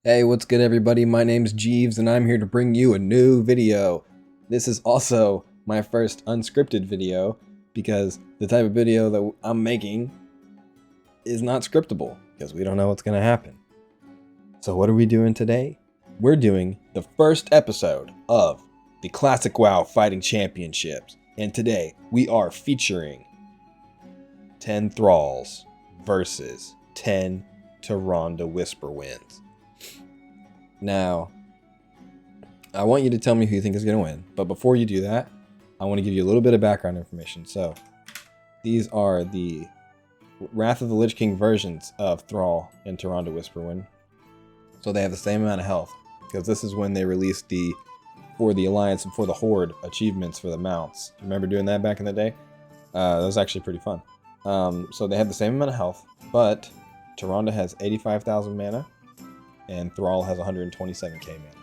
Hey, what's good everybody? My name's Jeeves and I'm here to bring you a new video. This is also my first unscripted video because the type of video that I'm making is not scriptable because we don't know what's going to happen. So what are we doing today? We're doing the first episode of the Classic WoW Fighting Championships. And today we are featuring 10 Thralls versus 10 Tyrande Whisperwinds. Now, I want you to tell me who you think is going to win. But before you do that, I want to give you a little bit of background information. So, these are the Wrath of the Lich King versions of Thrall and Tyrande Whisperwind. So they have the same amount of health. Because this is when they released the For the Alliance and For the Horde achievements for the mounts. Remember doing that back in the day? That was actually pretty fun. So they have the same amount of health. But Tyrande has 85,000 mana. And Thrall has 127k mana.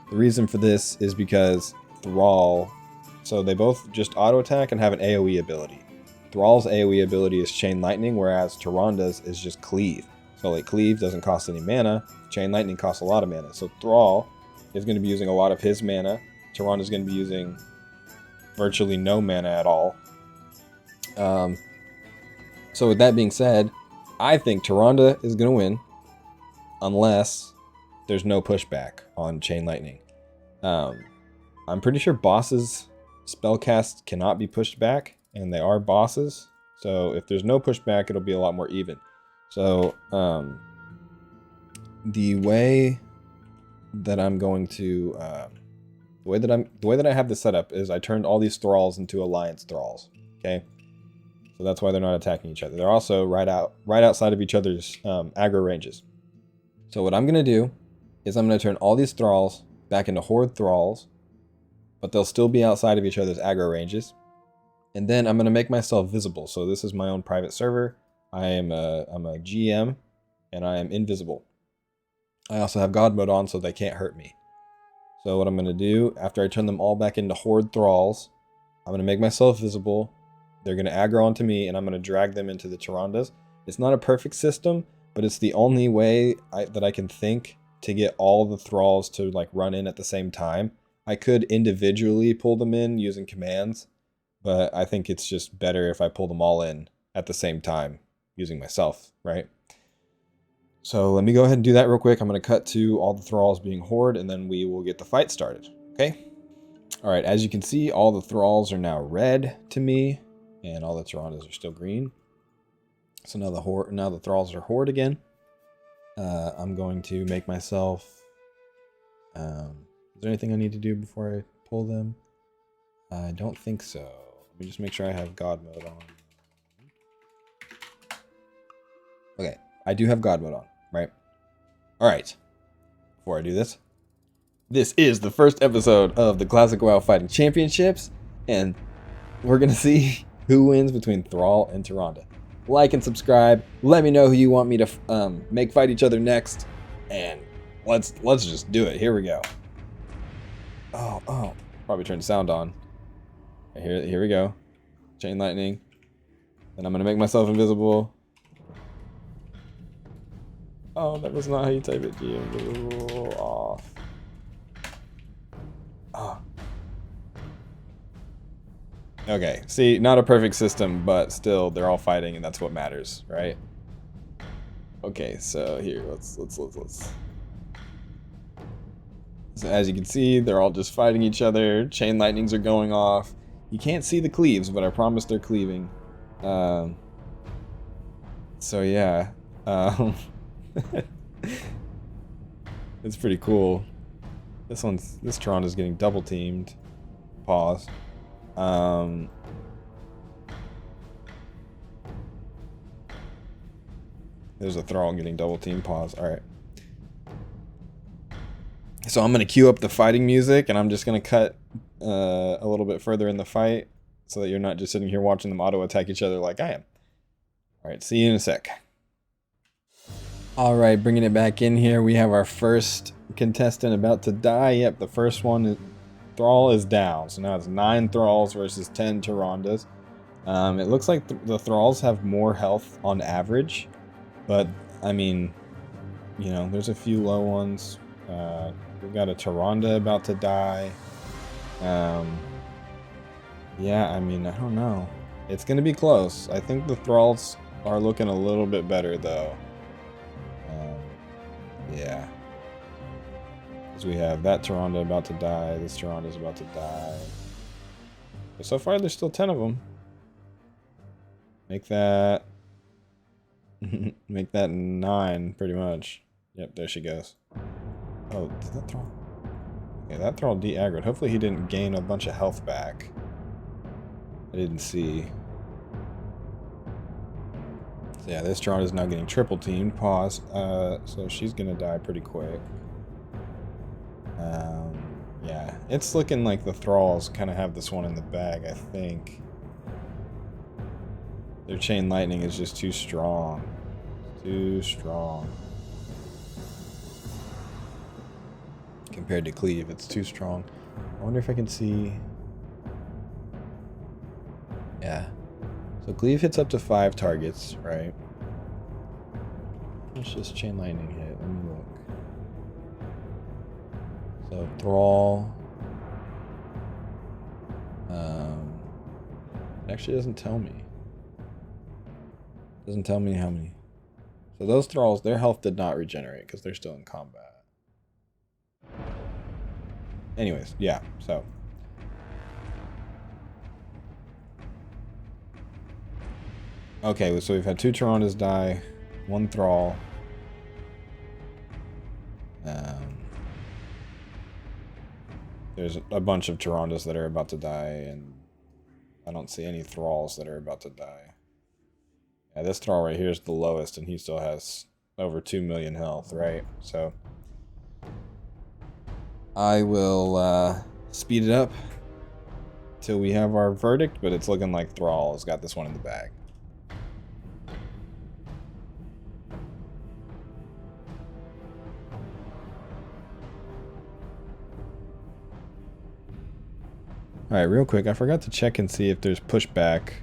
The reason for this is because Thrall, so they both just auto attack and have an AoE ability. Thrall's AoE ability is Chain Lightning, whereas Tyrande's is just Cleave. So like Cleave doesn't cost any mana, Chain Lightning costs a lot of mana. So Thrall is going to be using a lot of his mana. Tyrande's going to be using virtually no mana at all. So with that being said, I think Tyrande is going to win. Unless there's no pushback on Chain Lightning. I'm pretty sure bosses spellcast cannot be pushed back, and they are bosses. So if there's no pushback, it'll be a lot more even. So the way that I'm going to the way that I have this set up is I turned all these Thralls into Alliance Thralls. Okay, so that's why they're not attacking each other. They're also right outside of each other's aggro ranges. So what I'm going to do is I'm going to turn all these Thralls back into Horde Thralls, but they'll still be outside of each other's aggro ranges. And then I'm going to make myself visible. So this is my own private server. I'm a GM, and I am invisible. I also have God mode on so they can't hurt me. So what I'm going to do, after I turn them all back into Horde Thralls, I'm going to make myself visible. They're going to aggro onto me, and I'm going to drag them into the Tyrandes. It's not a perfect system, but it's the only way that I can think to get all the Thralls to like run in at the same time. I could individually pull them in using commands, but I think it's just better if I pull them all in at the same time using myself, right? So let me go ahead and do that real quick. I'm going to cut to all the Thralls being Horde, and then we will get the fight started, okay? All right, as you can see, all the Thralls are now red to me, and all the Tyrandes are still green. So now the Thralls are Horde again. I'm going to make myself... is there anything I need to do before I pull them? I don't think so. Let me just make sure I have God mode on. Okay, I do have God mode on, right? Alright, before I do this, this is the first episode of the Classic WoW Fighting Championships, and we're going to see who wins between Thrall and Tyrande. Like and subscribe. Let me know who you want me to make fight each other next, and let's just do it. Here we go. Oh, probably turn the sound on. Here we go. Chain Lightning. Then I'm gonna make myself invisible. Oh, that was not how you type it. Invisible off. Oh. Okay, see, not a perfect system, but still, they're all fighting, and that's what matters, right? Okay, so here, let's. So as you can see, they're all just fighting each other. Chain lightnings are going off. You can't see the cleaves, but I promise they're cleaving. So yeah, it's pretty cool. This Tyrande's getting double teamed. Pause. There's a Thrall getting double team. Pause. Alright. So I'm going to cue up the fighting music, and I'm just going to cut a little bit further in the fight so that you're not just sitting here watching them auto attack each other like I am. Alright, see you in a sec. Alright, bringing it back in here, we have our first contestant about to die. Yep, the first one, Thrall is down. So now it's 9 Thralls versus 10 Tyrandes. It looks like the Thralls have more health on average, but I mean, you know, there's a few low ones. We've got a Tyrande about to die. Yeah, I mean, I don't know. It's going to be close. I think the Thralls are looking a little bit better, though. Yeah. Because we have that Tyrande about to die. This Tyrande's about to die. But so far, there's still 10 of them. Make that... make that 9, pretty much. Yep, there she goes. Oh, did that Thrall... Okay, that Thrall de-aggroed. Hopefully he didn't gain a bunch of health back. I didn't see. So yeah, this Tyrande is now getting triple teamed. Pause. So she's gonna die pretty quick. Yeah, it's looking like the Thralls kind of have this one in the bag, I think. Their chain lightning is just too strong. Too strong. Compared to cleave, it's too strong. I wonder if I can see... Yeah. So cleave hits up to 5 targets, right? Let's just chain lightning hit. Let me look. So Thrall. It actually doesn't tell me. Doesn't tell me how many. So those Thralls, their health did not regenerate because they're still in combat. Anyways, yeah, so. Okay, so we've had 2 Tyrandes die, 1 Thrall. There's a bunch of Tyrandes that are about to die, and I don't see any Thralls that are about to die. Yeah, this Thrall right here is the lowest, and he still has over 2 million health, right? So I will speed it up till we have our verdict, but it's looking like Thrall has got this one in the bag. Alright, real quick, I forgot to check and see if there's pushback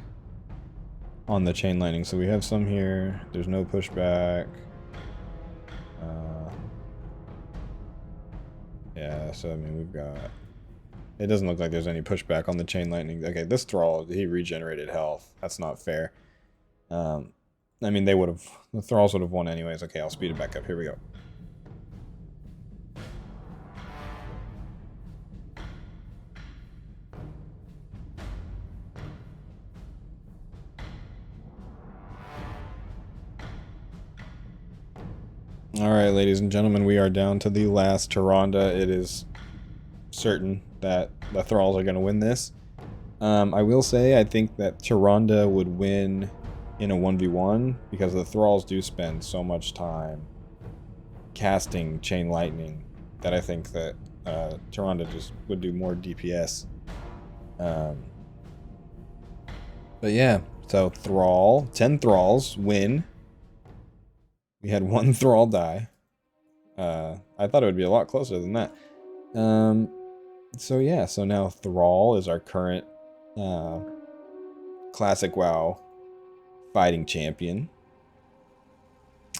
on the chain lightning. So we have some here. There's no pushback. Yeah, so I mean, we've got... It doesn't look like there's any pushback on the chain lightning. Okay, this Thrall, he regenerated health. That's not fair. I mean, they would have... The Thralls would have won anyways. Okay, I'll speed it back up. Here we go. Alright, ladies and gentlemen, we are down to the last Tyrande. It is certain that the Thralls are going to win this. I will say, I think that Tyrande would win in a 1v1 because the Thralls do spend so much time casting Chain Lightning that I think that Tyrande just would do more DPS. But yeah, so 10 Thralls win. We had 1 Thrall die. I thought it would be a lot closer than that. So yeah, so now Thrall is our current Classic WoW fighting champion.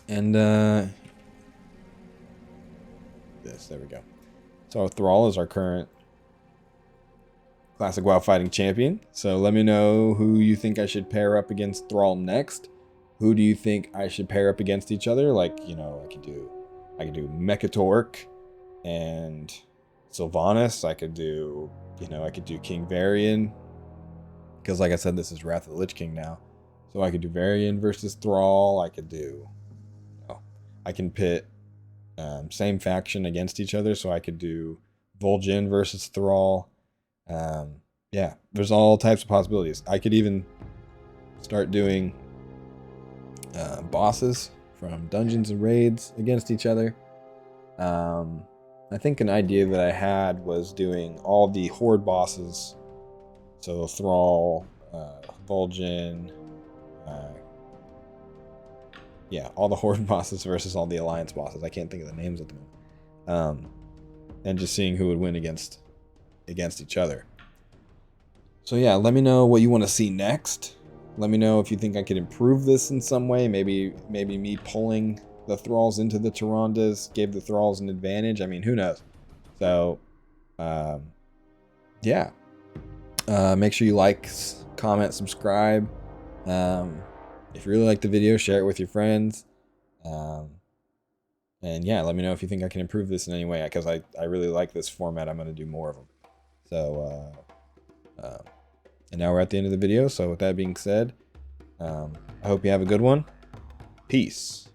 And there we go. So Thrall is our current Classic WoW fighting champion. So let me know who you think I should pair up against Thrall next. Who do you think I should pair up against each other? Like, you know, I could do Mechatork and Sylvanas. I could do King Varian. Because like I said, this is Wrath of the Lich King now. So I could do Varian versus Thrall. I could do... I can pit same faction against each other. So I could do Vol'jin versus Thrall. Yeah, there's all types of possibilities. I could even start doing... bosses from dungeons and raids against each other. I think an idea that I had was doing all the Horde bosses. So Thrall, Vol'jin, yeah, all the Horde bosses versus all the Alliance bosses. I can't think of the names at the moment. And just seeing who would win against each other. So yeah, let me know what you want to see next. Let me know if you think I could improve this in some way. Maybe me pulling the Thralls into the Tyrandes gave the Thralls an advantage. I mean, who knows? So, yeah. Make sure you like, comment, subscribe. If you really like the video, share it with your friends. And yeah, let me know if you think I can improve this in any way, because I really like this format. I'm going to do more of them. So, and now we're at the end of the video. So with that being said, I hope you have a good one. Peace.